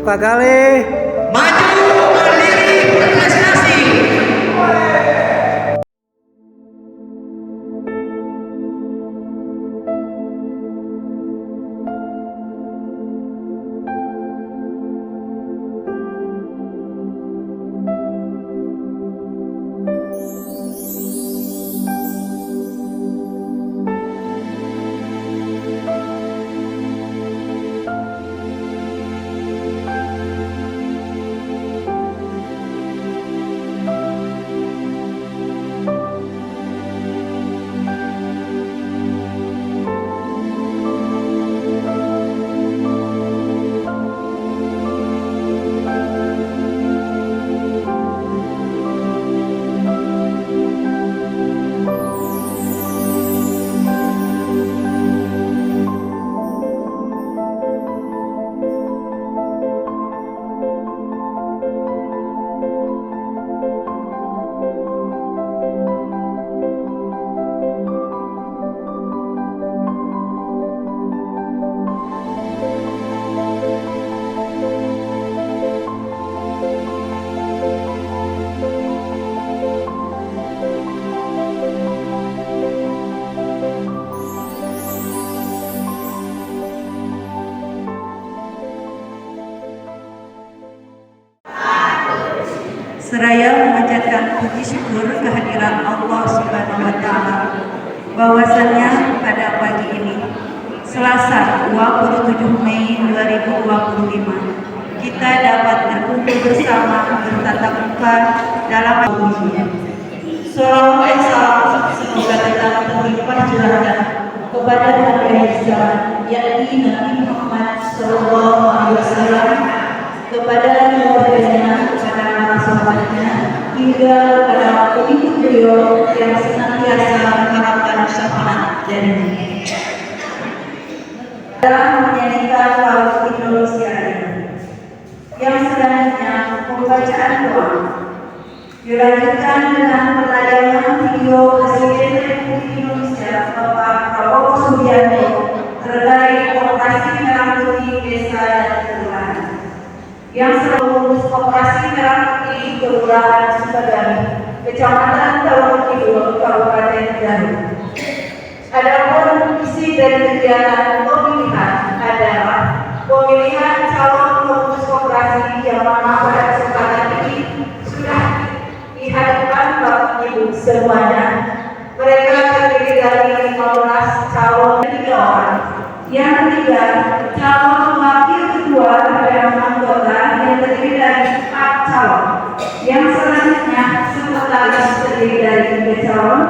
Kagale maju berdiri berprestasi. Seraya memanjatkan puji syukur kehadiran Allah Subhanahu wa Ta'ala, bahwasannya pada pagi ini Selasa 27 Mei 2025 kita dapat berkumpul bersama bertatap muka dalam audiensi. Salawat dan salam semoga tetap terlimpah curahkan kepada Nabi Muhammad yakni Nabi Muhammad Sallallahu Alaihi Wasallam, kepada keluarganya, kepada para sahabatnya, hingga pada pengikut beliau yang senantiasa mengharapkan syafaat darinya. Dalam menyanyikan lagu Indonesia ini, yang selanjutnya pembacaan doa dilanjutkan dengan penayangan video Presiden Republik Indonesia Bapak Prabowo Subianto terkait operasi Merah Putih Desa dan Kelurahan yang selalu mengurus operasi Merah Putih Kelurahan Sukadami, Kecamatan Tawang Kidul, Kabupaten Garut. Adapun isi dari kegiatan pemilihan adalah pemilihan calon pengurus koperasi yang mana pada kesempatan ini sudah dihadapkan Bapak Ibu semuanya. Mereka terdiri dari 15 calon 3 orang. Yang ketiga, calon wakil kedua dan anggota yang terdiri dari 4 calon. Yang selanjutnya sekretaris terdiri dari 3 calon.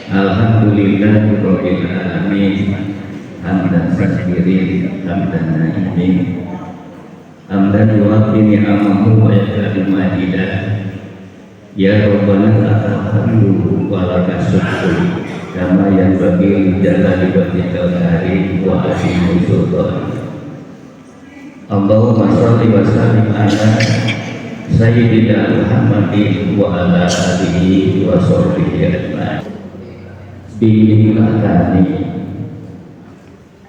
Alhamdulillahirabbil alamin, hamdan syakirin, hamdan na'imin, hamdan yuwafi ni'amahu wa yakadu ma'idah, Ya Rabbana alhamdu wa laka syukru kama yanbaghi li jalali wajhikal karim wa azimi sultanik. Allahumma sholli wa sallim ala sayyidina Muhammadin wa ala alihi wa sahbihi ajma'in. Bimbinglah kami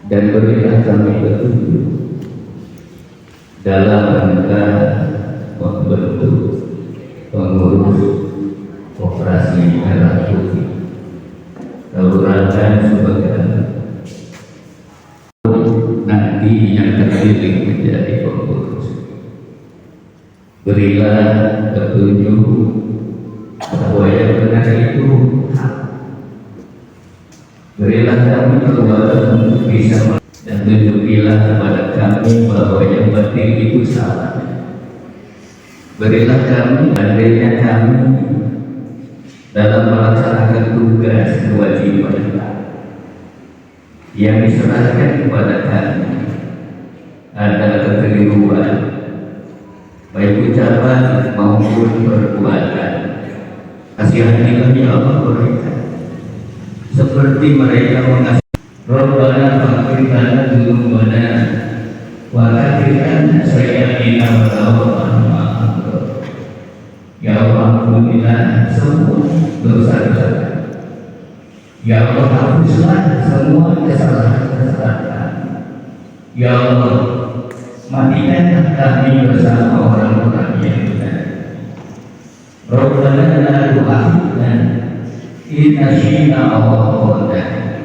dan berilah kami petunjuk dalam rangka membentuk pengurus operasi merah putih Kelurahan Sumberjaya nanti yang terpilih menjadi pengurus. Berilah petunjuk bahwa yang benar itu hak. Berilah kami kekuatan untuk bisa dan tunjukilah kepada kami bahwa yang batil itu salah. Berilah kami adanya kami dalam melaksanakan tugas kewajiban yang diserahkan kepada kami ada kekeliruan baik ucapan maupun perbuatan. Kasihanilah ya Allah mereka seperti mereka mengasihi. Rabbana faghfir lana dzunubana wa kaffir anna sayyi'atina wa tawaffana. Ya Allah, ampunilah semua dosa-dosa. Ya Allah, hapuslah semua kesalahan-kesalahan. Ya Allah, matikanlah kami bersama orang-orang yang benar. Rabbana la tu'akhidna in nasina aw akhtana.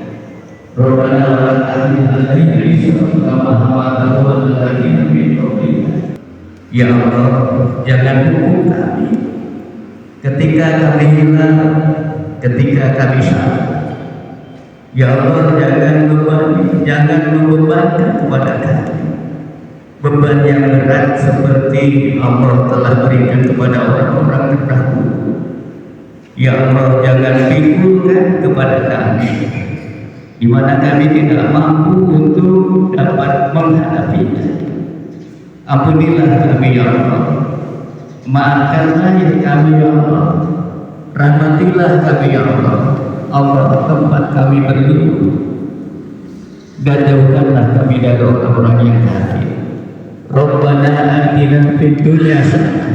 Rabbana wa la tahmil 'alaina isran kama hamaltahu 'alal ladzina min qablina. Ya Allah, jangan hukum kami ketika kami hilang, ketika kami salah. Ya Allah, jangan membebankan kepada kami beban yang berat seperti Allah telah berikan kepada orang-orang terdahulu. Ya Allah, jangan pikulkan kepada kami di mana kami tidak mampu untuk dapat menghadapinya. Ampunilah kami ya Allah, maafkanlah kami ya Allah, rahmatilah kami ya Allah. Allah tempat kami berlindung dan jauhkanlah kami dari orang-orang yang kafir. Rabbana atina fid dunya hasanah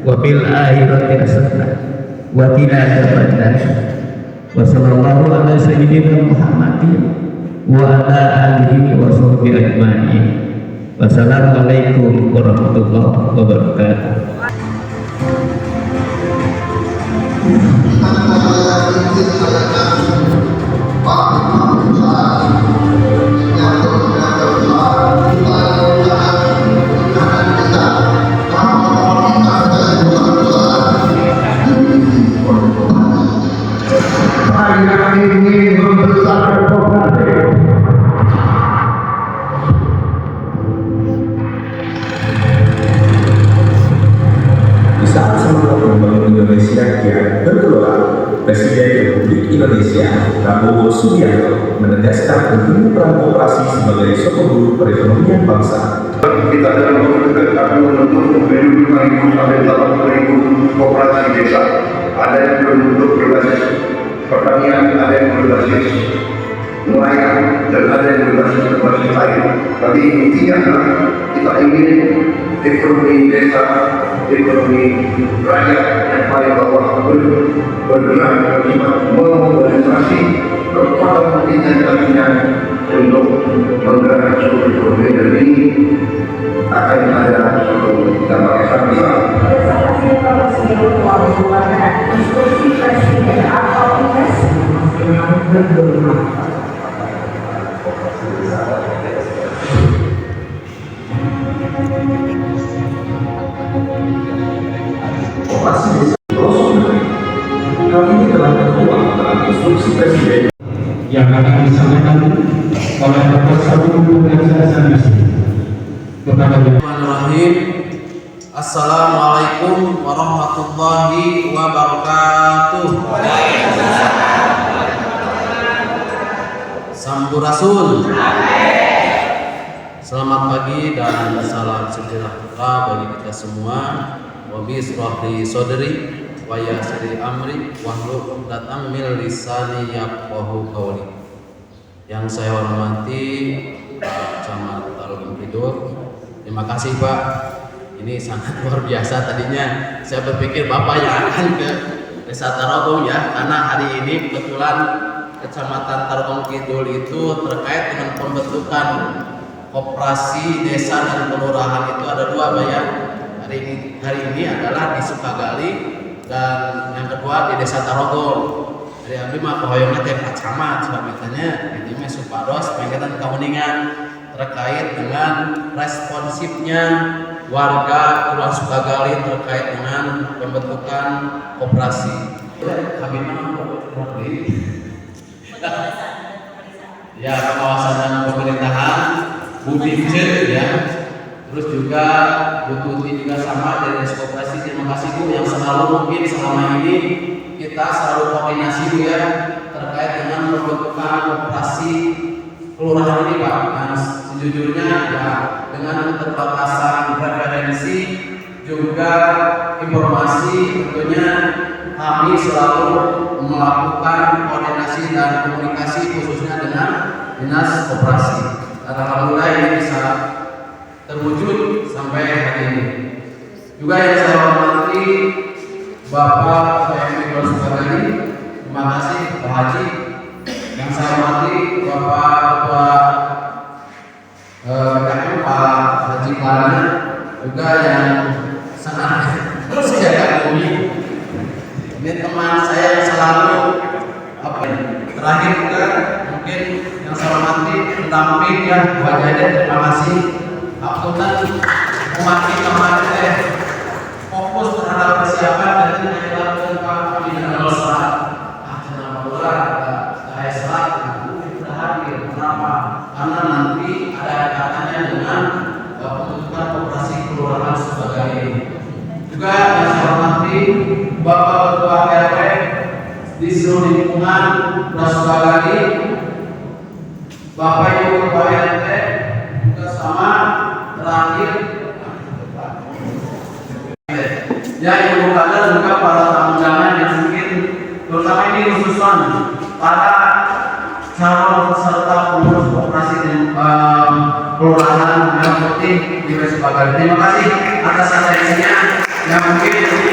wa fil akhirati hasanah wa qina adzabannar. Wa sallallahu ala sayyidina Muhammadin wa ala alihi wa sahbihi ajma'in. Wassalamualaikum warahmatullahi wabarakatuh. Presiden Republik Indonesia Prabowo Subianto menegaskan pentingnya peran koperasi sebagai sokoguru perekonomian bangsa. Kita dalam waktu akan membentuk pemilu 2000 sampai 80.000 koperasi desa. Ada yang berbentuk berbasis pertanian, ada yang berbasis nelayan, dan ada yang berbasis lain. Tapi intinya adalah kita ingin ekonomi desa, ekonomi rakyat yang paling bawah bergerak memobilisasi kekuatan inisiatifnya untuk menggerakkan seluruh ekonomi, dan ini akan ada suatu dampak yang besar. Instruksi Presiden atau Kali ini telah tertuang dalam instruksi Presiden yang akan disampaikan oleh Dr. Sabtu Nasir kepada Bismillahirrahmanirrahim. Assalamualaikum warahmatullahi wabarakatuh. Sampurasun. Selamat pagi dan salam sejahtera bagi kita semua. Wabi srohli sodri wa yassir amri wahlul 'uqdatam min lisani yafqahu qawli. Yang saya hormati Pak Camat Tarogong Kidul, terima kasih Pak. Ini sangat luar biasa. Tadinya saya berpikir Bapak yang akan ke Desa Tarogong ya, karena hari ini kebetulan Kecamatan Tarogong Kidul itu terkait dengan pembentukan koperasi desa dan kelurahan itu ada dua Pak ya. Hari ini adalah di Sukagali dan yang kedua di Desa Tarogong. Dari abdi mah pohoyongna teh Pak Camat sebabnya ini mah supados pengen kauningan terkait dengan responsifnya warga Kelurahan Sukagali terkait dengan pembentukan koperasi. Kami ya pengawasan dan pemerintahan Budimce ya. Terus juga Bu Tuti juga sama dari koperasi. Terima kasih Bu yang selalu mungkin selama ini kita selalu koordinasi Bu ya terkait dengan pembentukan koperasi kelurahan ini Pak. Nah, sejujurnya ya dengan keterbatasan referensi juga informasi tentunya kami selalu melakukan koordinasi dan komunikasi khususnya dengan dinas koperasi. Dan alhamdulillah ini bisa terwujud sampai hari ini. Juga yang saya hormati Bapak PMI Kelurahan Sukagali, terima kasih Pak Haji. Yang saya hormati Bapak Ketua PKM Pak Haji Kelana, juga yang sangat saya kagumi. Ini teman saya yang selalu terakhir juga mungkin yang saya hormati pendamping ya Pak Jaden, terima kasih. Apunten umat kita kemarin fokus terhadap persiapan dan menyelamatkan Pak Pembinaan Losra. Saya sudah hadir. Kenapa? Karena nanti ada kaitannya dengan pembentukan koperasi kelurahan Sukagali. Juga yang saya hormati Bapak Ketua RW di seluruh lingkungan Kelurahan Sukagali, Bapak Ibu Ketua RT juga sama. Terakhir ya Ibu Kader juga para tamu undangan yang mungkin terutama ini khususan para calon peserta pengurus koperasi kelurahan Merah Putih di Desa Sukagali. Terima kasih atas atensinya. Yang mungkin ini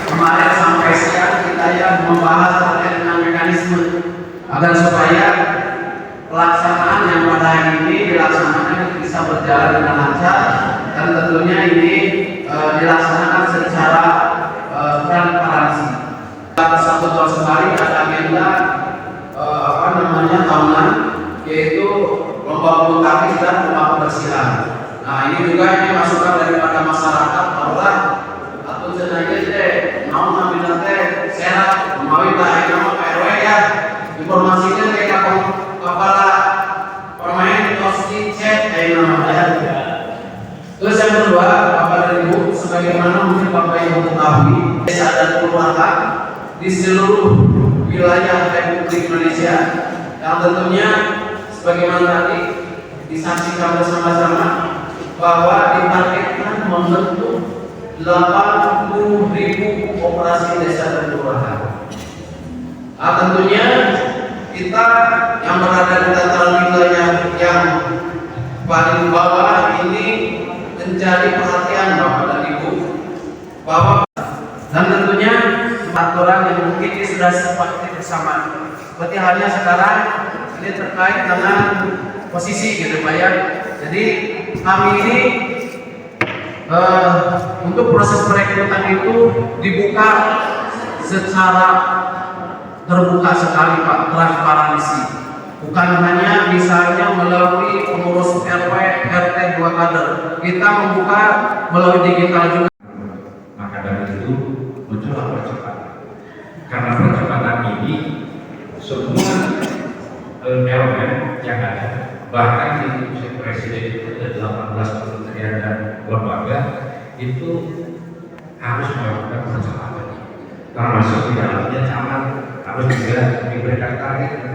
kemarin sampai siang kita yang membahas terkait dengan mekanisme agar supaya pelaksanaan yang pada hari ini dilaksanakan bisa berjalan dengan lancar dan tentunya ini dilaksanakan secara transparansi. Satu tahun sekali ada agenda tahunan yaitu lomba bulu tangkis dan lomba kebersihan. Nah ini juga ini masukan daripada masyarakat bahwa atau jenayah deh mau ngambil teh sehat mau kita nama RW ya informasinya kayak kepala pemain toski chat namanya. Terus yang kedua, Bapak dan Ibu, sebagaimana mungkin Bapak Ibu ketahui, desa dan kelurahan di seluruh wilayah Republik Indonesia yang tentunya sebagaimana tadi disaksikan bersama-sama bahwa ditargetkan membentuk 80.000 koperasi desa dan kelurahan. Nah, tentunya kita yang berada di dataran wilayah yang paling bawah ini menjadi perhatian Bapak dan Ibu bahwa dan tentunya aturan yang mungkin ini sudah sepakati bersama. Seperti halnya sekarang ini terkait dengan posisi gitu Pak ya. Jadi kami ini untuk proses perekrutan itu dibuka secara terbuka sekali Pak, transparansi. Bukan hanya misalnya melalui pengurus RW, RT 2 kader. Kita membuka melalui digital juga. Maka dari itu muncullah percepatan. Karena percepatan ini semua elemen yang ada, bahkan di Instruksi Presiden itu ada 18 kementerian dan lembaga itu harus melakukan percepatan. Termasuk di dalamnya camat harus juga diberikan target.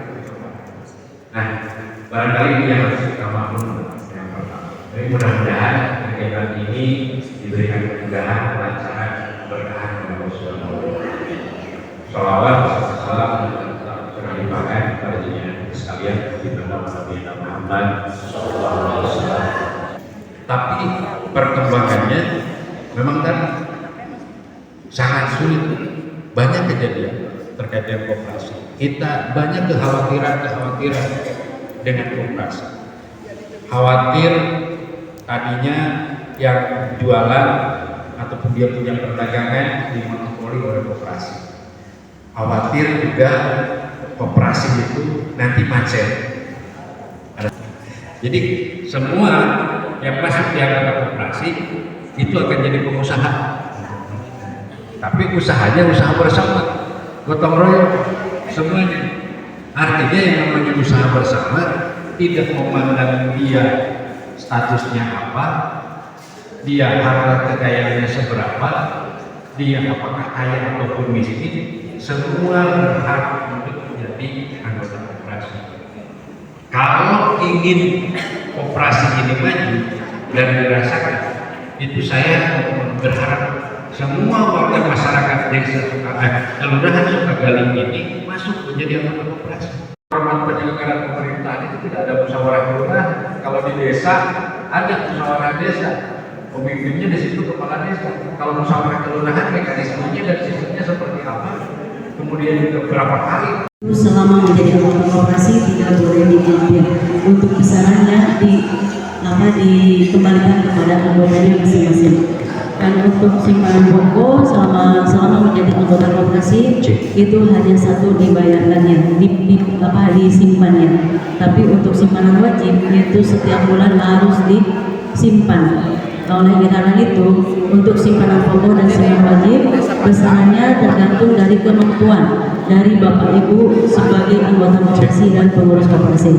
Nah, barangkali ini yang harus kita maklum yang pertama. Tapi mudah-mudahan kegiatan ini diberikan kemudahan, kelancaran, berkahan kepada Allah Subhanahu wa Ta'ala. Salawat serta salam terlimpahkan kepada sekalian di dalam Nabi Muhammad SAW. Tapi perkembangannya memang kan sangat sulit. Banyak kejadian terkait dengan koperasi. Kita banyak kekhawatiran dengan koperasi. Khawatir tadinya yang jualan ataupun dia punya perdagangan dimonopoli oleh koperasi. Khawatir juga koperasi itu nanti macet. Jadi semua yang masuk di anggota koperasi itu akan jadi pengusaha. Tapi usahanya usaha bersama, gotong royong semuanya. Artinya yang namanya usaha bersama tidak memandang dia statusnya apa, dia harta kekayaannya seberapa, dia apakah kaya ataupun miskin, semua berhak untuk menjadi anggota koperasi. Kalau ingin koperasi ini maju dan dirasakan, itu saya berharap semua warga masyarakat desa Kelurahan Sukagali ini masuk menjadi anggota koperasi. Format penyelenggaraan pemerintahan itu tidak ada musyawarah kelurahan. Kalau di desa ada musyawarah desa, pemimpinnya di situ kepala desa. Kalau musyawarah kelurahan mekanismenya dan sistemnya seperti apa? Kemudian juga berapa kali? Selama menjadi anggota koperasi tidak boleh diambil, untuk besarannya dikembalikan kepada anggotanya masing-masing. Dan untuk simpanan pokok selama menjadi anggota koperasi itu hanya satu dibayarkannya, disimpannya. Tapi untuk simpanan wajib itu setiap bulan harus disimpan. Oleh karena itu, untuk simpanan pokok dan simpanan wajib besarannya tergantung dari kemampuan dari Bapak Ibu sebagai anggota koperasi dan pengurus koperasi.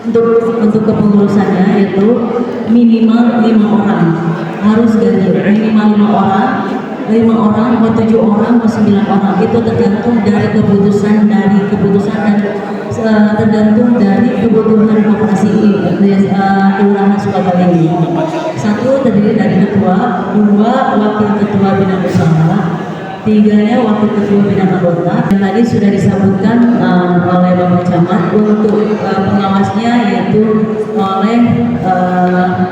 Untuk kepengurusannya yaitu minimal 5 orang harus gaji, minimal 5 orang, mau 7 orang, mau 9 orang, itu tergantung dari keputusan dan tergantung dari kebutuhan koperasi Kelurahan Sukagali ini. 1 terdiri dari ketua, 2 wakil ketua bidang usaha, 3-nya wakil ketua bidang anggota. Dan tadi sudah disebutkan oleh Bapak Camat untuk pengawasnya yaitu oleh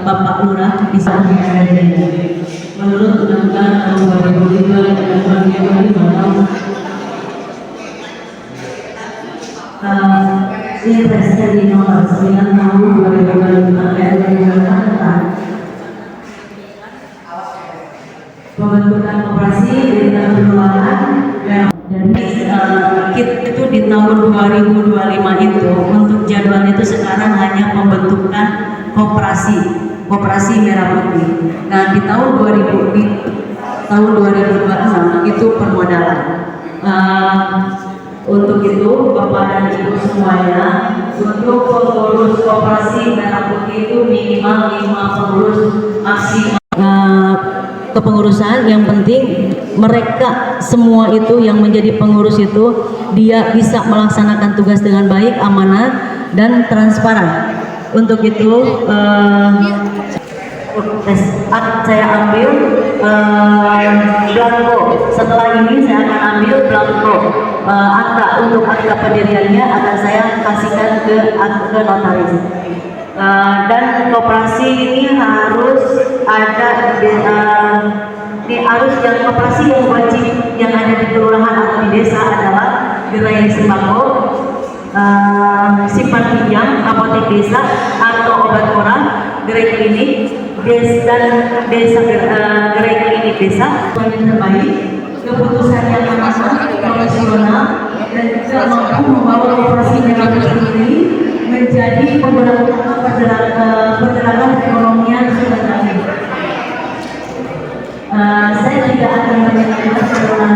Bapak Lurah di sana. Menurut Undang-Undang Tahun 2005 dan 2005 Impres dari nomor 9 Tahun 2005 tentang pembentukan koperasi di tahun pengelolaan. Jadi KIT itu di tahun 2025 itu untuk jadwalnya itu sekarang hanya pembentukan koperasi merah putih. Nah di tahun 2026 itu permodalan. Untuk itu Bapak dan Ibu semuanya, untuk pengurus koperasi merah putih itu minimal 5 pengurus maksimal. Kepengurusan yang penting mereka semua itu yang menjadi pengurus itu dia bisa melaksanakan tugas dengan baik, amanah dan transparan. Untuk itu saya ambil blanko. Setelah ini saya akan ambil blanko akta. Untuk akta pendiriannya akan saya kasihkan ke notaris. Dan koperasi ini harus ada harus yang koperasi yang wajib yang ada di kelurahan atau di desa adalah gerai sembako, simpan pinjam, apotek desa atau obat orang, gerai klinik dan gerai klinik desa. Yang terbaik, keputusan yang amanah, profesional dan juga mampu membawa koperasi merah putih ini menjadi penggerak utama pergerakan perekonomian Sukagali. Saya tidak akan menyampaikan karena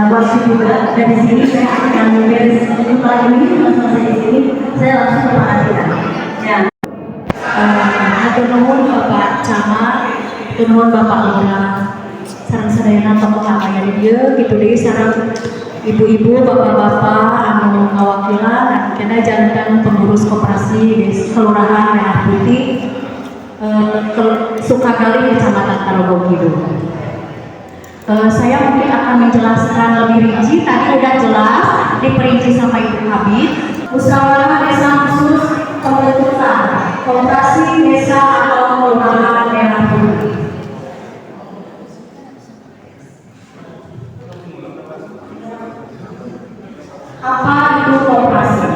waktu juga dari sini saya akan beres setelah ini selesai di sini saya langsung perhatikan. Ya. Atur nuhun Bapak Camat, atur nuhun Bapak Lurah, sareng sadayana tokoh aya di dieu kitu deui sareng ibu-ibu, bapak-bapak anu ngawakilan kena jantan pengurus koperasi di Kelurahan Merah Putih Sukagali Kecamatan Tarogong Kidul. Saya mungkin akan menjelaskan lebih rinci. Tadi udah jelas diperinci sama Ibu Kabid. Musyawarah Desa khusus pembentukan koperasi desa atau kelurahan daerah putih. Apa itu koperasi?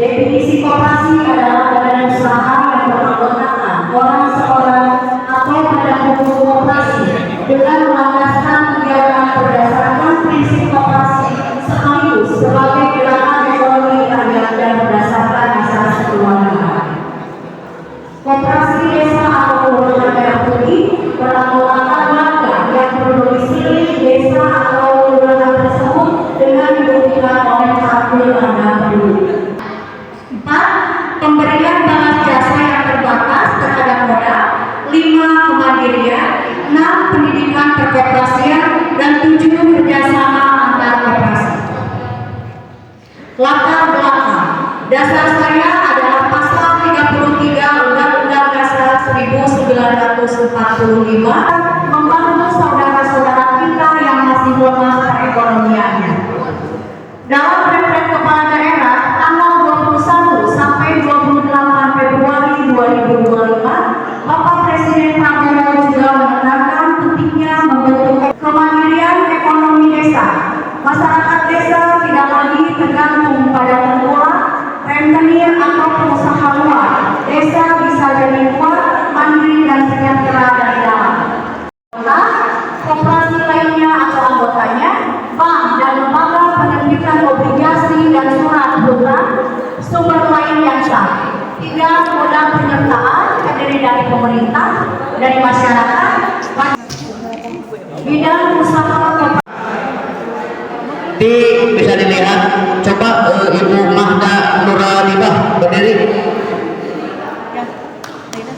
Definisi koperasi adalah badan usaha yang beranggotakan orang seorang atau badan hukum koperasi dengan melandaskan kegiatan berdasarkan prinsip koperasi sekaligus sebagai gerakan ekonomi rakyat dan berdasarkan asas keuangan. Koperasi desa atau kelurahan daerah putih beranggotakan warga yang berdomisili desa atau kelurahan tersebut dengan dibuktikan oleh kartu tanda penduduk. 4. Pemberian balas jasa yang terbatas terhadap modal. 5. Kemandirian. 6. Pendidikan perkoperasian. Dan 7. Kerjasama antar koperasi. Latar belakang. Dasar saya adalah pasal 33 Undang-Undang Dasar 1945 membantu saudara-saudara kita yang masih lemah perekonomiannya. Dalam Dekret Kepala Daerah tanggal 21 sampai 28 Februari 2025, Bapak Presiden Prabowo juga menekankan pentingnya membentuk kemandirian ekonomi desa. Masyarakat desa tidak lagi tergantung pada tengkulak, rentenir atau pengusaha luar. Desa bisa jadi kuat, mandiri dan sejahtera dari dalam. Koperasi lainnya atau anggotanya, bank dan lembaga penerbitan obligasi dan surat hutang, sumber lain yang sah. 3. Modal penyertaan terdiri dari pemerintah, dari masyarakat, bidang usaha koperasi. Bisa dilihat, coba Ibu Mahda Nuralibah berdiri,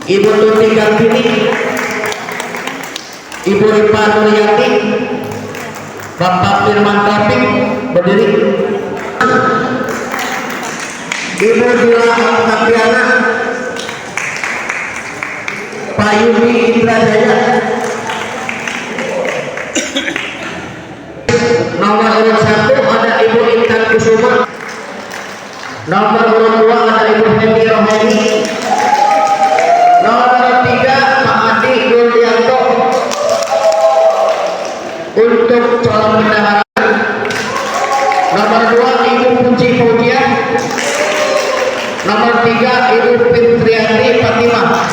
Ibu Tuti Kartini, Ibu Ripa Nuryati, Bapak Firman Taufik berdiri, Ibu Dila Oktaviana, Pak Yudi Indrajaya. Nomor urut 1 ada Ibu Intan Kusuma. Nomor urut 2 ada Ibu Hemi Rohani. Nomor 3 Pak Adi Yulianto. Untuk calon bendahara. Nomor 2 Ibu Puji Pujian. Nomor 3 Ibu Fitriati Fatimah.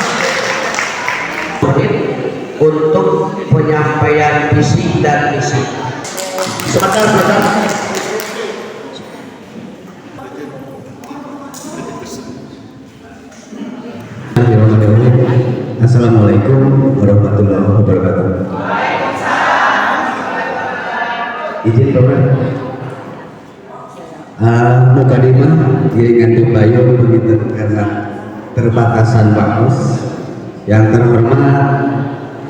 Untuk penyampaian visi dan misi. Sebentar. Assalamualaikum warahmatullahi wabarakatuh. Izin Bapak, mukadimah iringan dibayung begitu karena terbatasan bagus. Yang terhormat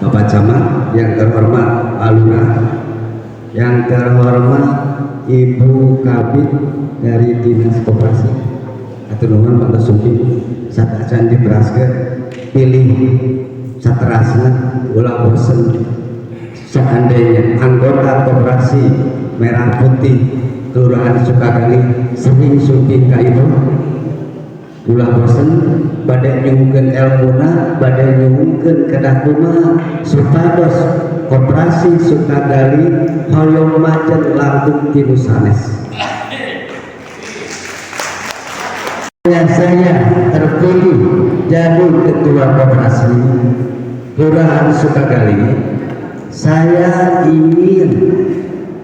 Bapak Camat, yang terhormat Pak Lurah, yang terhormat Ibu Kabid dari Dinas Koperasi, atur nuhun Pak Suki, satacan diberaskeun pilih saterasna ulah bosen. Seandainya anggota koperasi Merah Putih Kelurahan Sukagali sering sumping ka Ibu, ulah bosen badai nyungkeun elmuna, badai nyungkeun kedah kumaha supados koperasi Sukagali hoyong majen langkung tinu sanes. Saya terpilih jadi ketua koperasi Kelurahan Sukagali. Saya ingin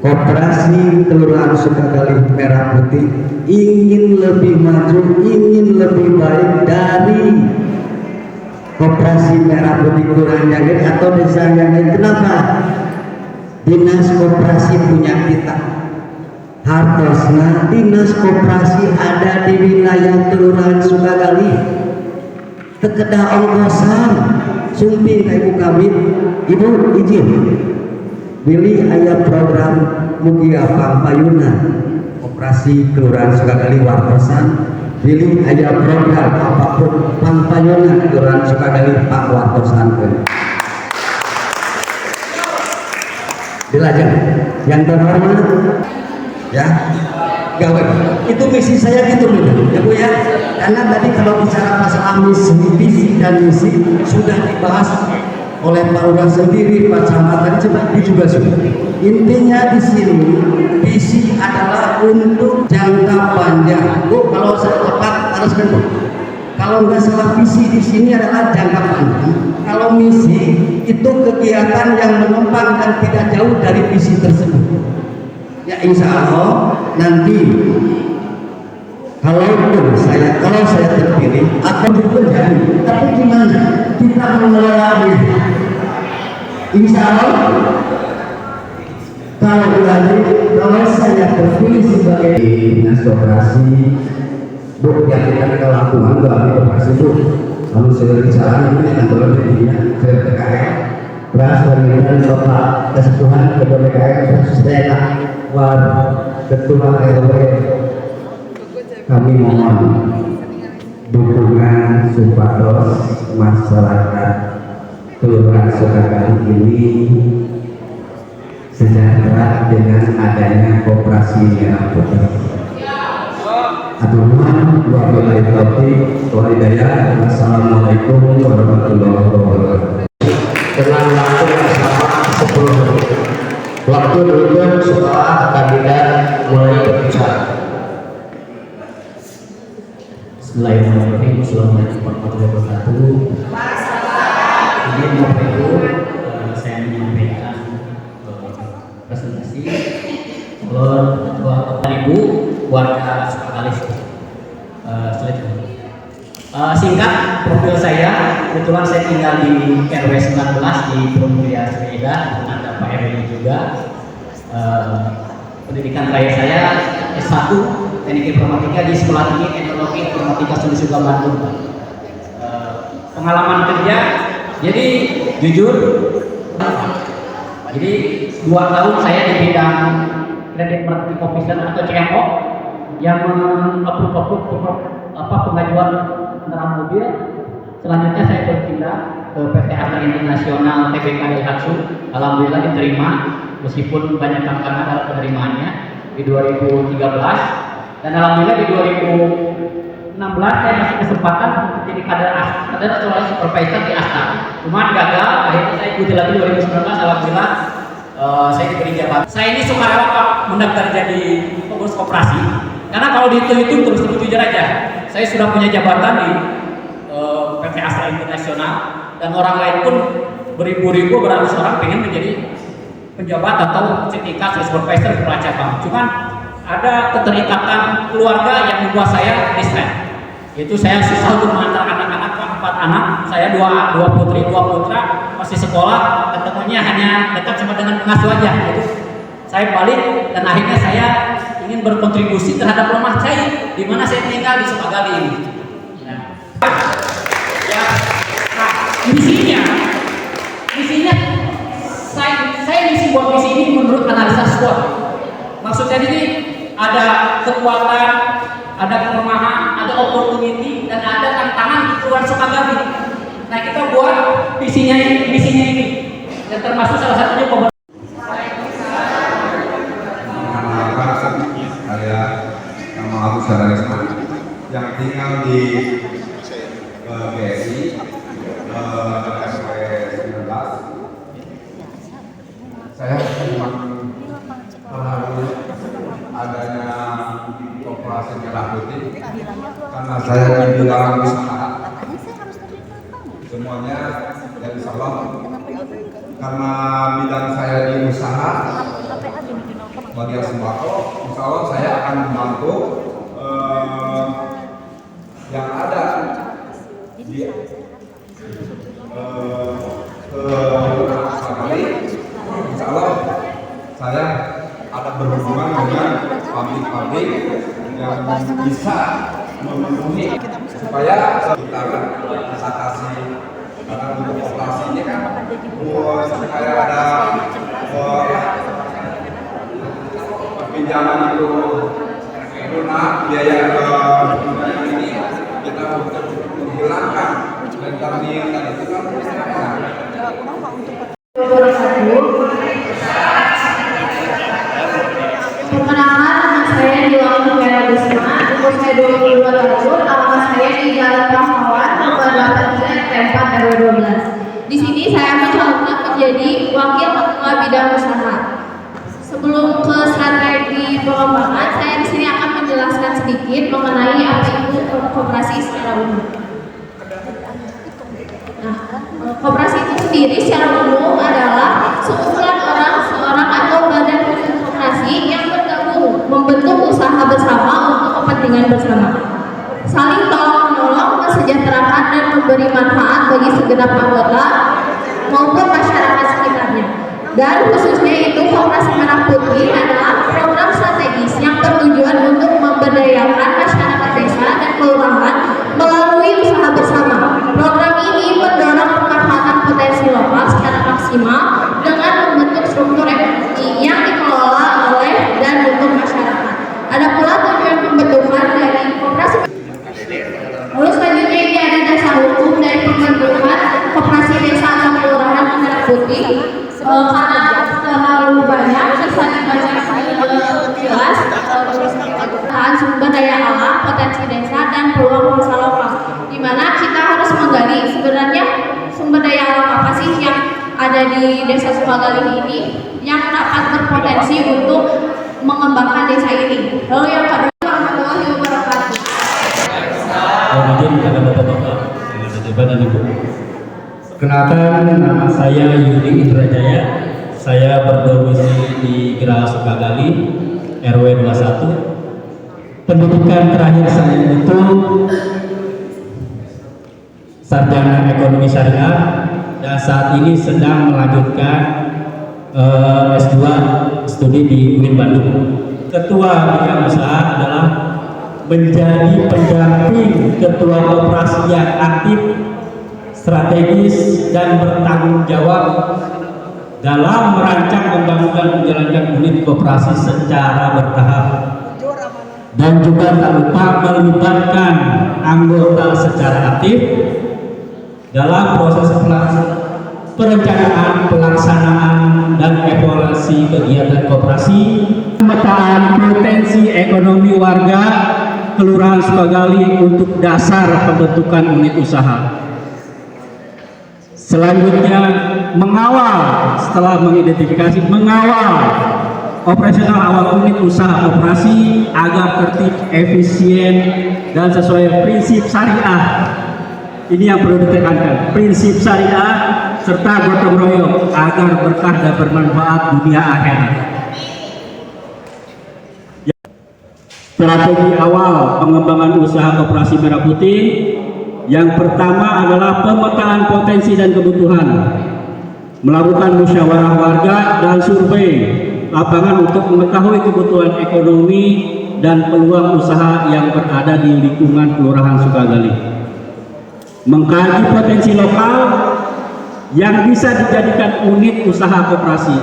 koperasi Kelurahan Sukagali Merah Putih ingin lebih maju, ingin lebih baik dari koperasi Merah Putih Kelurahan Yangen atau desa Yangen. Kenapa? Dinas koperasi punya kita. Hartosna dinas koperasi ada di wilayah Kelurahan Sukagali. Tekedah ongkosan sumping Ibu Kabid. Ibu izin pilih ayah program mugia pampayuna koperasi Kelurahan Sukagali wartosan. Pilih ayah program apapun pampayuna Kelurahan Sukagali pak wartosan. Silakan. Yang terhormat, ya, gawe. Itu misi saya gitu ya Bu ya. Karena tadi kalau bicara masalah visi dan misi sudah dibahas oleh Pak Lurah sendiri, Pak Camat tadi juga sudah. Intinya di sini visi adalah untuk jangka panjang. Bu, kalau saya tepat harus benar. Kalau nggak salah visi di sini adalah jangka panjang. Kalau misi itu kegiatan yang mengembang dan tidak jauh dari visi tersebut. Ya insya Allah nanti kalau saya terpilih akan terjadi. Tapi gimana kita mengelolanya? Insya Allah kalau saya terpilih sebagai dinas koperasi, Bu, yang kita ke Lampung itu ahli koperasi Bu. Lalu saya bicara ini kantor dirinya ke PKM, beras pemilihan Bapak Kesatuan Ketua PKM Sustena War Ketua RW. Kami mohon dukungan supados masyarakat Kelurahan Sukakali ini sejahtera dengan adanya koperasi merah putih. Wabillahi taufiq wal hidayah. Wassalamualaikum warahmatullahi wabarakatuh. Dengan waktu yang sama 10 menit. Waktu duduk setelah kandidat mulai berbicara. Bismillahirrahmanirrahim. Assalamualaikum warahmatullahi wabarakatuh. Ini saya menyampaikan presentasi Bapak Ibu warga Sukakali. Singkat profil saya, kebetulan saya tinggal di RW 19 di Promulia Sepeda, ada Pak RW juga. Pendidikan terakhir saya S1 Teknik Informatika di Sekolah Tinggi Teknologi Informatika Sunda Suga Bandung. Pengalaman kerja, jadi jujur, jadi 2 tahun saya di bidang kredit marketing officer atau CMO yang mengapprove pengajuan kendaraan mobil. Selanjutnya saya berpindah ke PT Astra Internasional TBK Daihatsu. Alhamdulillah diterima meskipun banyak tantangan dalam penerimaannya di 2013, dan alhamdulillah di 2016 saya masih kesempatan untuk jadi kader asuransi supervisor di Astra. Cuma gagal, akhirnya saya ikuti lagi 2019. Alhamdulillah saya diberi jabatan. Saya ini sukarela Pak mendaftar jadi pengurus koperasi, karena kalau dihitung terus jujur aja, saya sudah punya jabatan di PT Astra Internasional, dan orang lain pun beribu-ribu beratus orang pengen menjadi penjabat atau sindikat supervisor kepala cabang. Cuman ada keterikatan keluarga yang membuat saya distract. Yaitu saya susah untuk mengantar anak-anak, 4 anak, saya dua putri, 2 putra masih sekolah, ketemunya hanya dekat cuma dengan pengasuh aja. Gitu. Saya balik dan akhirnya saya ingin berkontribusi terhadap rumah cair di mana saya tinggal di Sukakali ini. Misinya saya misi buat misi ini menurut analisa SWOT. Maksudnya ini ada kekuatan, ada kelemahan, ada opportunity, dan ada tantangan di Kelurahan Sukakali. Nah, kita buat misinya ini, dan termasuk salah satunya nama aku Sadarisma yang tinggal di BSI RW 19. Saya memang terharu adanya koperasi merah putih karena saya dibilang usaha semuanya dari Sabang, karena bidang saya di usaha bagian sembako. Insya Allah saya akan membantu yang ada di Sukakali. Insya Allah saya ada berhubungan dengan pabrik-pabrik yang bisa memenuhi supaya kita bisa kasih, karena untuk operasi ini kan supaya ada pinjaman itu lunak, biaya ini kita untuk menghilangkan rentenir dan itu kan sedikit mengenai apa itu koperasi secara umum. Nah, koperasi itu sendiri secara umum adalah sekumpulan seorang atau badan koperasi yang bergabung membentuk usaha bersama untuk kepentingan bersama, saling tolong-menolong, mensejahterakan dan memberi manfaat bagi segenap anggota maupun masyarakat sekitarnya. Dan khususnya itu Koperasi Merah Putih adalah program strategis yang bertujuan untuk memberdayakan masyarakat desa dan kelurahan melalui usaha bersama. Program ini mendorong pemanfaatan potensi lokal secara maksimal dengan membentuk struktur ekonomi yang dikelola oleh dan untuk masyarakat. Ada pula tujuan pembentukan dari koperasi. Lalu selanjutnya ini ada dasar hukum dari pembentukan koperasi desa atau kelurahan Merah Putih. Karena terlalu banyak bisa dibaca jelas sumber daya alam, potensi desa dan peluang usaha lokal. Di mana kita harus menggali sebenarnya sumber daya alam apa sih yang ada di Desa Sukagali ini yang dapat berpotensi untuk mengembangkan desa ini. Lalu yang kedua, warahmatullahi wabarakatuh. Kenalkan, nama saya Yudi Indrajaya. Saya berdomisili di Geraha Sukagali, RW 21. Pendidikan terakhir saya itu sarjana ekonomi syariah dan saat ini sedang melanjutkan S2 studi di UIN Bandung. Ketua bidang usaha adalah menjadi pendamping ketua koperasi yang aktif, strategis dan bertanggung jawab dalam merancang, membangun, menjalankan unit koperasi secara bertahap, dan juga tak lupa melibatkan anggota secara aktif dalam proses perencanaan, pelaksanaan, dan evaluasi kegiatan koperasi, pemetaan potensi ekonomi warga Kelurahan Sukagali untuk dasar pembentukan unit usaha. Selanjutnya mengawal, setelah mengidentifikasi, mengawal operasional awal unit usaha koperasi agar tertib, efisien, dan sesuai prinsip syariah. Ini yang perlu ditekankan, prinsip syariah serta gotong royong agar berkah dan bermanfaat dunia akhirat. Strategi awal pengembangan usaha Koperasi Merah Putih. Yang pertama adalah pemetaan potensi dan kebutuhan, melakukan musyawarah warga dan survei lapangan untuk mengetahui kebutuhan ekonomi dan peluang usaha yang berada di lingkungan Kelurahan Sukagali, mengkaji potensi lokal yang bisa dijadikan unit usaha koperasi.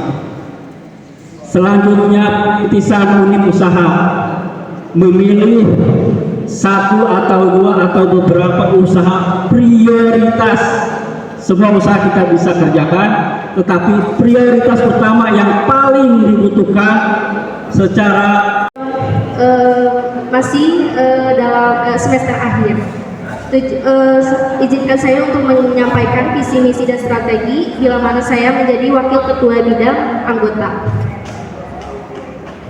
Selanjutnya perintisan unit usaha, memilih satu atau dua atau beberapa usaha prioritas. Semua usaha kita bisa kerjakan, tetapi prioritas utama yang paling dibutuhkan secara masih dalam semester akhir. Izinkan saya untuk menyampaikan visi misi dan strategi bila mana saya menjadi wakil ketua bidang anggota.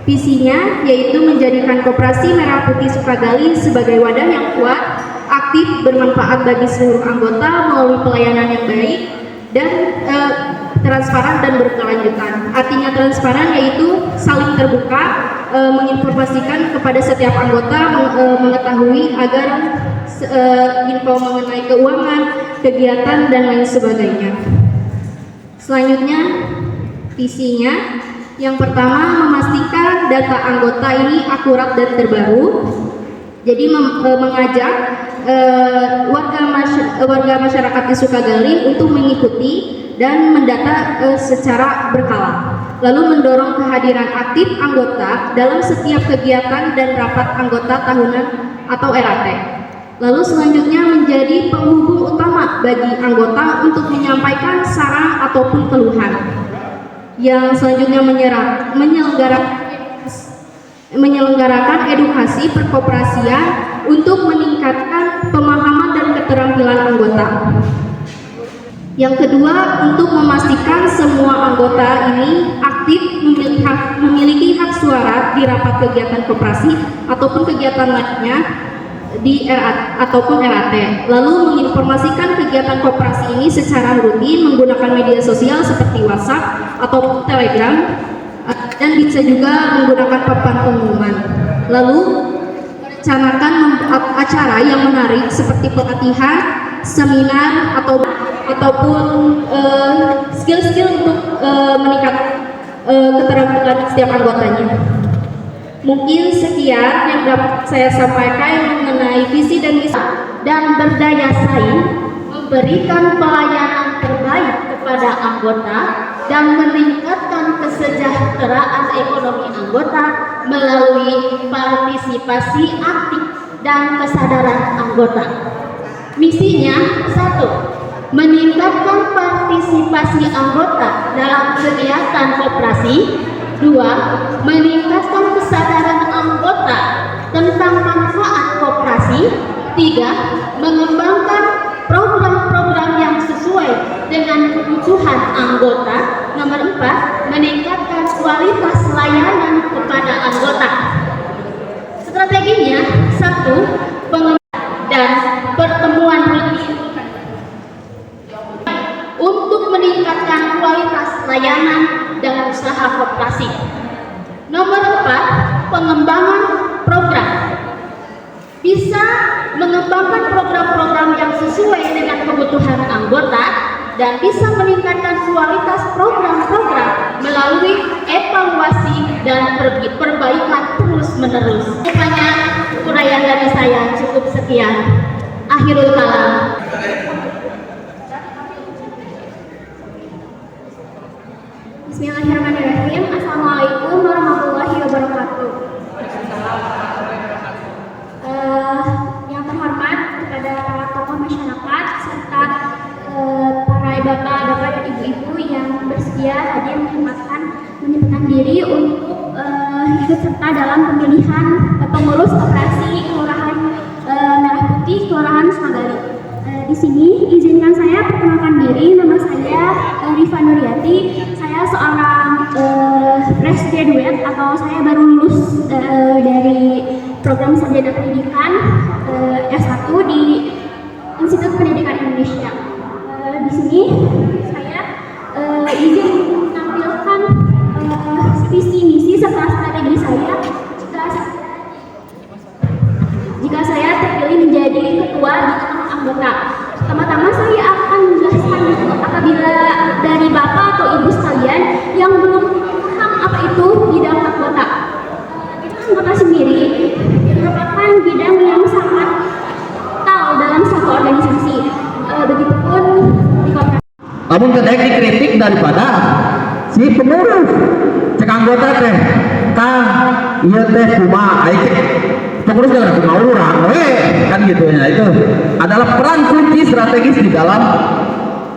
Visinya yaitu menjadikan Koperasi Merah Putih Sukagali sebagai wadah yang kuat, aktif, bermanfaat bagi seluruh anggota melalui pelayanan yang baik dan transparan dan berkelanjutan. Artinya transparan yaitu saling terbuka, menginformasikan kepada setiap anggota, mengetahui agar info mengenai keuangan, kegiatan dan lain sebagainya. Selanjutnya visinya, yang pertama memastikan data anggota ini akurat dan terbaru. Jadi mengajak warga masyarakat di Sukagali untuk mengikuti dan mendata secara berkala. Lalu mendorong kehadiran aktif anggota dalam setiap kegiatan dan rapat anggota tahunan atau RAT. Lalu selanjutnya menjadi penghubung utama bagi anggota untuk menyampaikan saran ataupun keluhan. Yang selanjutnya menyelenggarakan edukasi perkoperasian untuk meningkatkan pemahaman dan keterampilan anggota. Yang kedua, untuk memastikan semua anggota ini aktif memiliki hak suara di rapat kegiatan koperasi ataupun kegiatan lainnya di ataupun RAT, lalu menginformasikan kegiatan koperasi ini secara rutin menggunakan media sosial seperti WhatsApp atau Telegram, dan bisa juga menggunakan papan pengumuman. Lalu merencanakan acara yang menarik seperti pelatihan, seminar ataupun skill-skill untuk meningkatkan keterampilan setiap anggotanya. Mungkin sekian yang dapat saya sampaikan mengenai visi dan misi, dan berdaya saing, memberikan pelayanan terbaik kepada anggota dan meningkatkan kesejahteraan ekonomi anggota melalui partisipasi aktif dan kesadaran anggota. Misinya 1. Meningkatkan partisipasi anggota dalam kegiatan koperasi. 2. Meningkatkan kesadaran anggota tentang manfaat koperasi. 3. Mengembangkan program-program yang sesuai dengan kebutuhan anggota. Nomor 4. Meningkatkan kualitas layanan kepada anggota. Strateginya 1. Pengembangan dan pertemuan rutin untuk meningkatkan kualitas layanan dan usaha koperasi. Nomor 4, pengembangan program. Bisa mengembangkan program-program yang sesuai dengan kebutuhan anggota dan bisa meningkatkan kualitas program-program melalui evaluasi dan perbaikan terus-menerus. Rupanya uraian dari saya cukup sekian. Akhirul kalam. Bismillahirrahmanirrahim. Assalamualaikum warahmatullahi wabarakatuh. Yang terhormat kepada para tokoh masyarakat serta para bapak-bapak dan ibu-ibu yang bersedia hadir menyempatkan diri untuk ikut serta dalam pemilihan pengurus koperasi Kelurahan Merah Putih, Kelurahan Smagali. Di sini izinkan saya perkenalkan diri. Nama saya Rifa Nuriati. Saya seorang fresh graduate atau saya baru lulus dari program sarjana pendidikan S1 di Institut Pendidikan Indonesia. Di sini saya izin menampilkan visi misi serta strategi saya jika saya terpilih menjadi ketua di tengah anggota. Pertama-tama saya akan menjelaskan apabila dari bapak atau ibu sekalian yang belum paham apa itu bidang anggota. Anggota sendiri merupakan bidang yang sangat vital dalam satu organisasi. Begitupun di koperasi. Namun kedek dikritik daripada si pengurus cek anggota teh kang iya teh kumaha pengurus jangan kumaha urang kan gitu ya. Itu adalah peran kunci strategis di dalam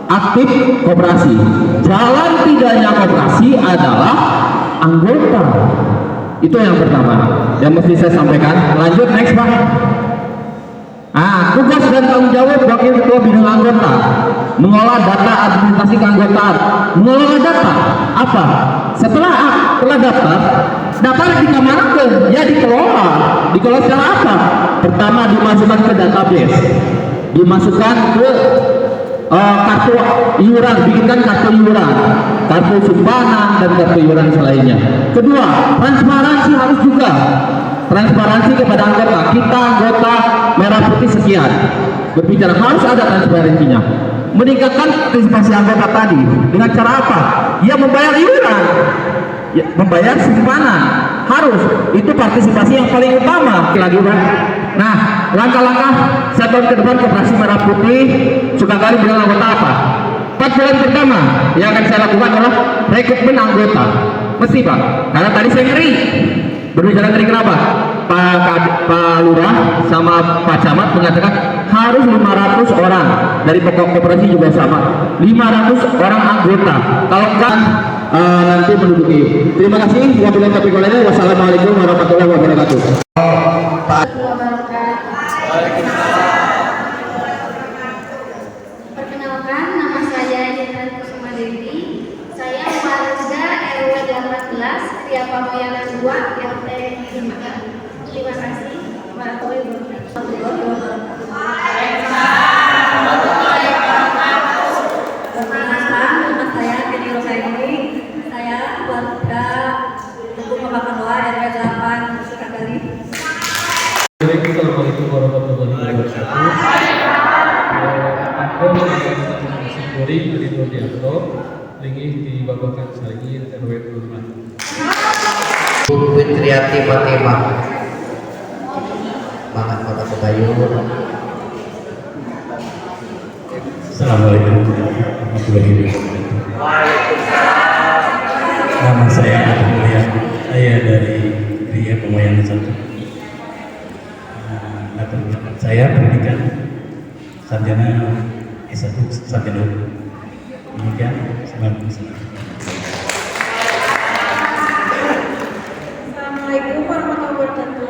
aktif koperasi. Jalan tidaknya koperasi adalah anggota. Itu yang pertama yang mesti saya sampaikan. Lanjut next Pak. Tugas dan tanggung jawab wakil ketua bidang anggota mengolah data administrasi keanggotaan. Mengolah data apa? Setelah daftar dikemanakan? Ya dikelola. Dikelola secara apa? Pertama dimasukkan ke database, dimasukkan ke kartu iuran, bikinkan kartu iuran, kartu simpanan dan kartu iuran selainnya. Kedua, transparansi harus juga. Transparansi kepada anggota. Kita anggota Merah Putih sekian. Berbicara harus ada transparansinya. Meningkatkan partisipasi anggota tadi dengan cara apa? Ya membayar iuran, ya, membayar simpanan. Harus. Itu partisipasi yang paling utama. Lagi Pak. Nah, langkah-langkah 1 tahun ke depan Koperasi Merah Putih Sukakali bilang anggota apa? 4 bulan pertama yang akan saya lakukan adalah rekrutmen anggota. Mesti Pak, karena tadi saya ngeri. Berbicara dari kenapa? Pak Lurah sama Pak Camat mengatakan harus 500 orang dari pokok koperasi juga sama 500 orang anggota. Kalau kan nanti menduduki. Terima kasih. Wassalamualaikum warahmatullahi wabarakatuh. Perkenalkan, nama saya Dinda Kusuma Dewi. Saya warga RW 18 Pamoyanan 2 yang saya terima. Terima kasih. Perkenalkan, nama saya Kenny Rosaini. Saya warga Lubuk Pemakaman RW 8 Sukadali. Assalamualaikum warahmatullahi wabarakatuh. Aku Goreng dari Nurdianto, linggih di Babakan Sarigi RW 25. Bu Fitriati Fatimah. Banget Kota Kebayu. Assalamualaikum warahmatullahi wabarakatuh. Nama saya Agung Mulia, saya dari Ria Pemoyanan 1. Latar belakang saya pendidikan sarjana S1 sarjana hukum. Demikian, Assalamualaikum. Assalamualaikum warahmatullahi wabarakatuh.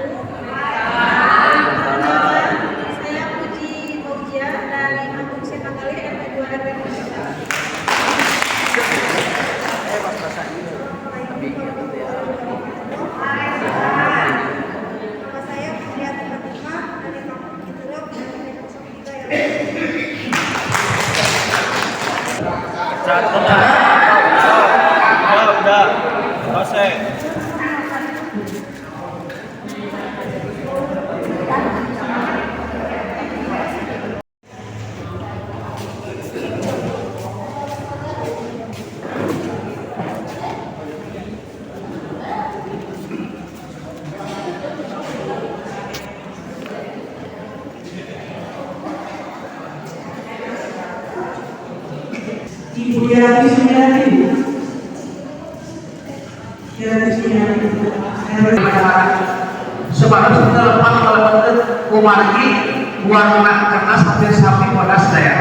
Saya Puji Fauzia dari Kampung Setakali RW 2 RW 3. Ibu Yati Sumiati. Sebab itu lepas kalau kumaki warna kertas hampir sampai pada saya.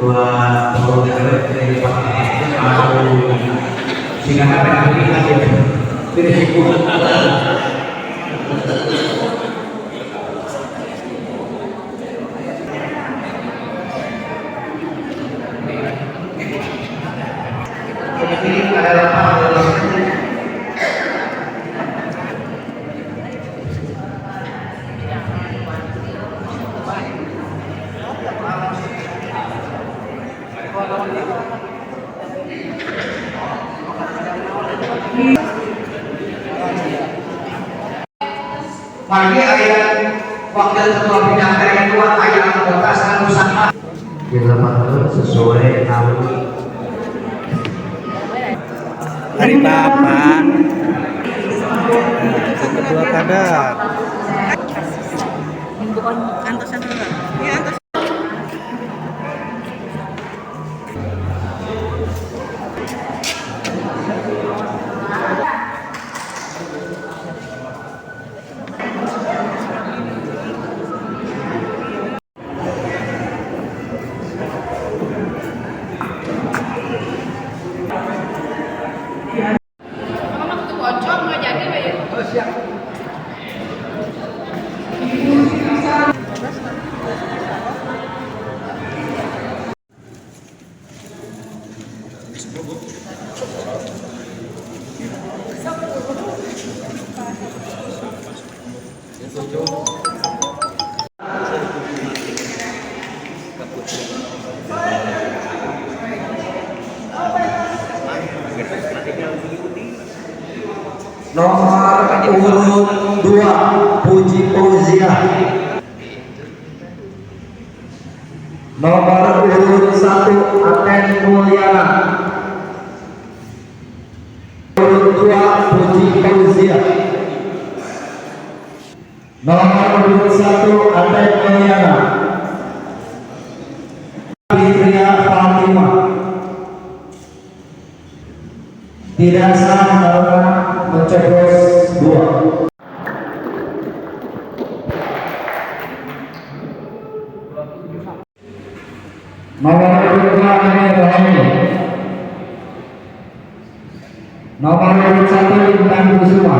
Ketua Pembangunan Negara dari Departemen mau singkat apa tidak sibuk. Ini adalah Pagi ayat wakil ketua bidang TNI ayat anggota sang usaha bila maklum sesuai nama Hari Bapak Ketua Kadar Bukan antosan dulu. Ya, antos. Nomor urut 2 Puji Fauzia. Nomor urut 1 Aten Mulyana. Urut 2 Puji Fauzia. Nomor urut 1 Aten Mulyana. Tidak sah karena mencoblos 2. Nomor urut 2 Amir Rohani. Nomor urut 1 Intan Kusuma.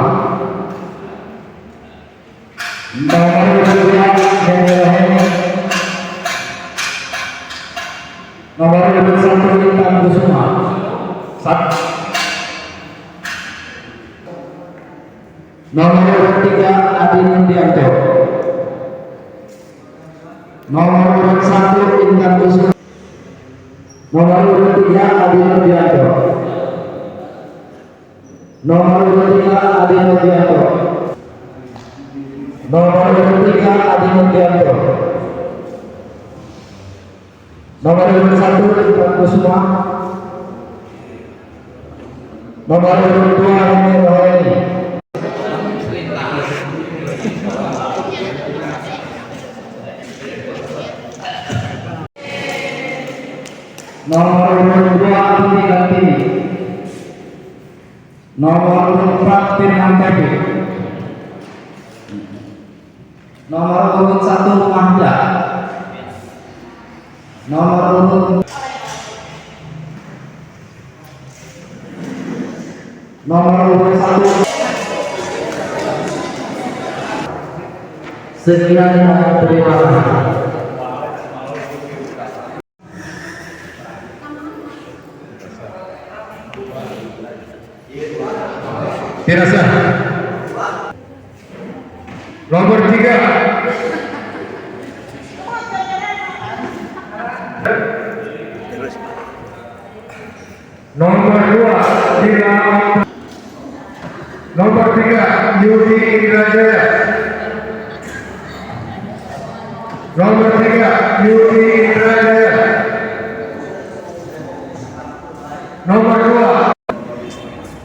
Nomor urut 2 Amir Rohani. Nomor urut 1 Intan Kusuma. Nomor urut 3 Adi Nundianto. Nomor urut 1 Intan Kusuma. Nomor urut 3 Adi Nundianto. Nomor urut 3 Adi Nundianto. Nomor urut 3 Adi Nundianto. Nomor urut 1 Intan Kusuma. Nomor urut 2 Amir Rohani. Nomor urut 2 Andi Kartini. Nomor urut 4 Firman Tepi. Nomor urut 1 Mahda. Nomor urut 1. Sekian, terima kasih. Tidak sah. Nomor 3 Nomor 2 Dila. Nomor 3 Yudi Indrajaya. Nomor 3 Yudi Indrajaya. Nomor 2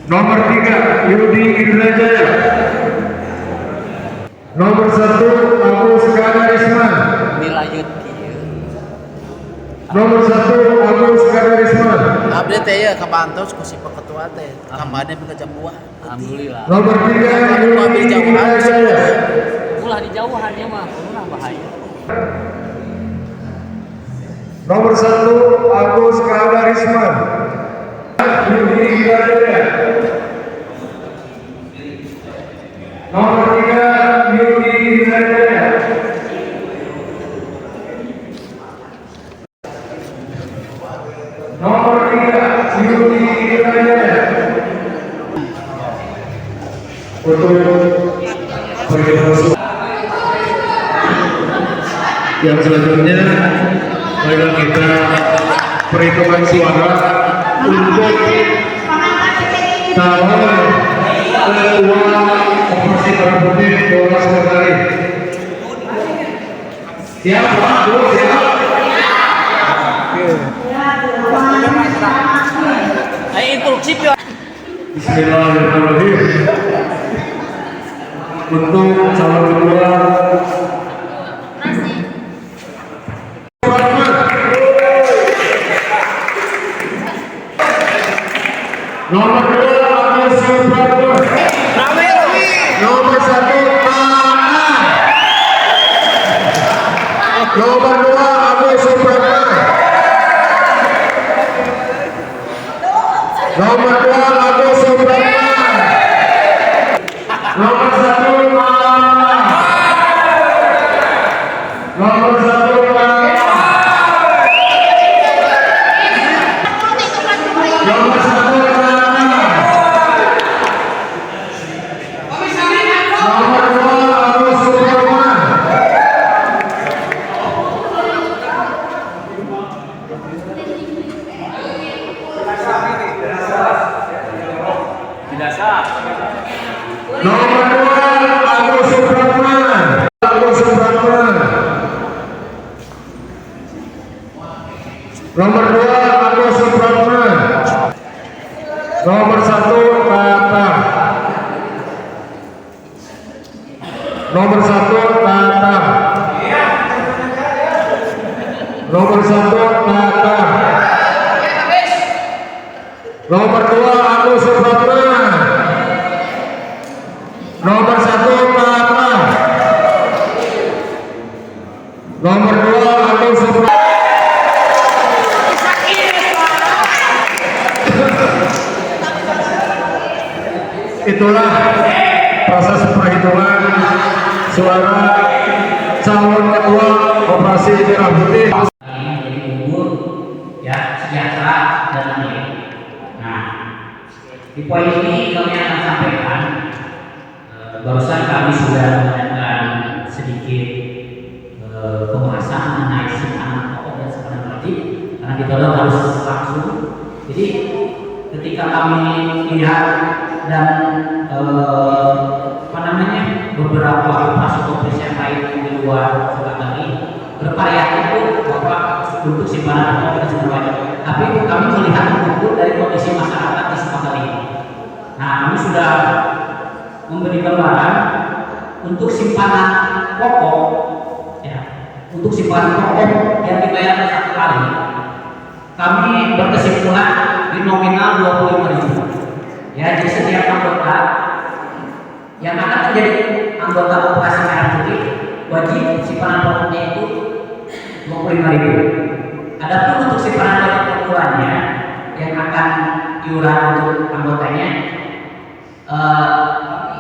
Nomor 3 Yudi Indrajaya. Nomor 1 Agus Kadarisman. Nomor 1 Agus Kadarisman. Update ya kepantos ku si ketua teh. Tambahnya ke jam 2. Alhamdulillah. Nomor 3 Yudi Indrajaya. Ulah di jauhannya mah, ulah bahaya. Nomor 1 Agus Kadarisman. Yudi Indrajaya. Nomor 3 Yudi Indrajaya. Nomor 3 Yudi Indrajaya. Untuk yang selanjutnya marilah kita perhitungan suara untuk calon ketua operasi merah putih Polres Kendari. Siap Pak? Siap? Ayo instruksi ya. Bismillahirrahmanirrahim. Untuk calon ketua nomor 2 Agus Supratman. Nomor 1 Mana. Nomor 2 Agus Supratman. Nomor 2 Agus Supratman. Nomor 1 Mana. Nomor 1 Mana. Nomor 1 Nomor 2 Agus Supratman. Agus Supratman. Nomor 2 Agus Supratman. Nomor 1 Tata. Nomor 1 Tata. Nomor 1 Tata. Nomor 2 Agus Supratman. Nomor 1 Tata. Nomor 2 Agus Supratman. Itulah proses perhitungan suara calon ketua Koperasi Merah Putih. Jadi unggul, ya sejahtera dan adil. Nah, di poin ini kami akan sampaikan. Barusan kami sudah mengadakan sedikit pembahasan mengenai simpanan pokok dan simpanan wajib karena kita harus langsung. Jadi ketika kami lihat dan beberapa operasi yang lain di luar Sukatani bervariasi itu bahwa untuk simpanan pokok dan simpanan wajib. Tapi kami melihat ukur dari kondisi masyarakat di Sukatani ini. Nah, kami sudah memberi gambaran untuk simpanan pokok, ya, untuk simpanan pokok yang dibayarkan satu kali. Kami berkesimpulan di nominal 25.000. Ya, jadi setiap anggota yang akan menjadi anggota Koperasi Merah Putih wajib simpanan pokoknya itu 25.000. Adapun untuk simpanan wajib perbulannya yang akan iuran untuk anggotanya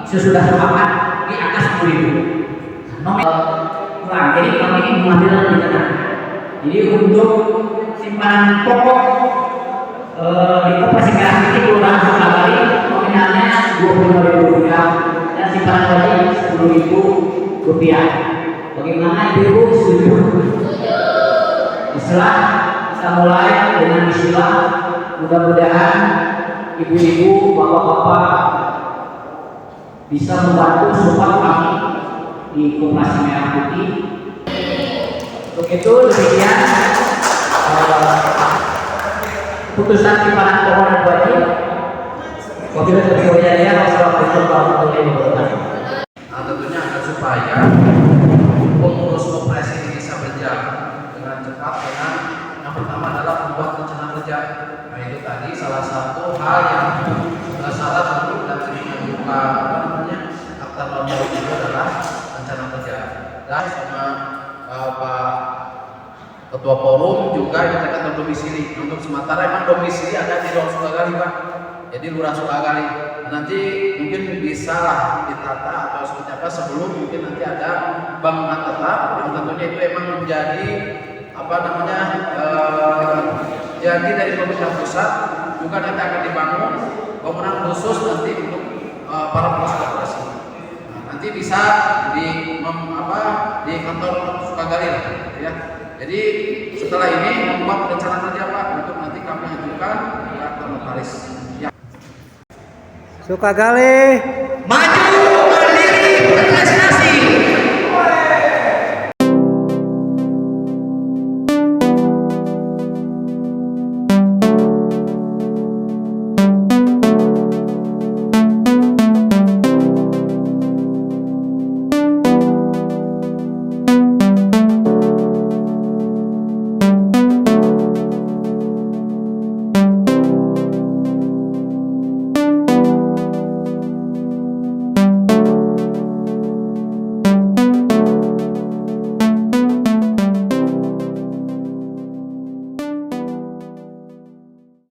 sesudah sepakat di angka 10.000. Kurang, jadi kami ini mengambil di tengah. Jadi untuk simpanan pokok di Koperasi Merah Putih kurang sekali nominalnya Rp25.000 dan simpanan wajib Rp10.000. Bagaimana Ibu setuju? Setelah kita mulai dengan bismillah, mudah-mudahan ibu-ibu, bapak-bapak bisa membantu support kami di Koperasi Merah Putih. Untuk itu demikian putusan simpanan pokok dan wajib. Wabillahi taufiq wal hidayah. Wassalamualaikum warahmatullahi wabarakatuh. Nah, tentunya agar supaya pengurus koperasi ini bisa berjalan dengan cepat dengan yang pertama adalah membuat rencana kerja. Nah, itu tadi salah satu hal yang syarat untuk dan membuka akta norma itu adalah rencana kerja. Dan sama Pak Ketua Forum juga yang terkait domisili. Untuk sementara memang domisili ada di Lurah Sukagali, Pak. Jadi Lurah Sukagali. Nanti mungkin bisa lah ditata atau seperti apa sebelum mungkin nanti ada bangunan tetap yang tentunya itu memang menjadi jadi dari pemerintah pusat juga nanti akan dibangun bangunan khusus nanti untuk para pengurus koperasi. Nah, nanti bisa di kantor Sukagali lah, ya. Jadi setelah ini membuat rencana kerja Pak untuk nanti kami ajukan ke kantor notaris. Ya. Sukagali maju mandiri berprestasi.